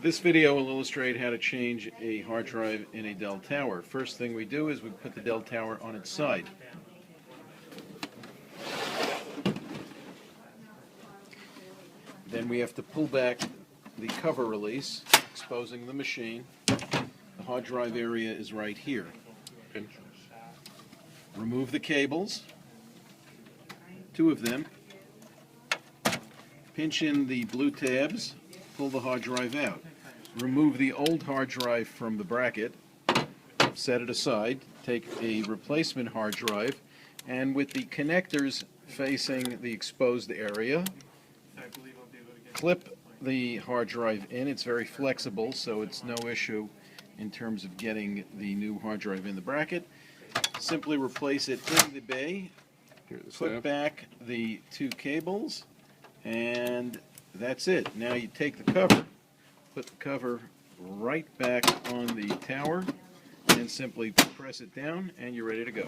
This video will illustrate how to change a hard drive in a Dell tower. First thing we do is we put the Dell tower on its side. Then we have to pull back the cover release, exposing the machine. The hard drive area is right here. Remove the cables, 2 of them. Pinch in the blue tabs, pull the hard drive out. Remove the old hard drive from the bracket, set it aside, take a replacement hard drive, and with the connectors facing the exposed area, clip the hard drive in. It's very flexible, so it's no issue in terms of getting the new hard drive in the bracket. Simply replace it in the bay, put back the 2 cables, and that's it. Now you take the cover, put the cover right back on the tower, and simply press it down, and you're ready to go.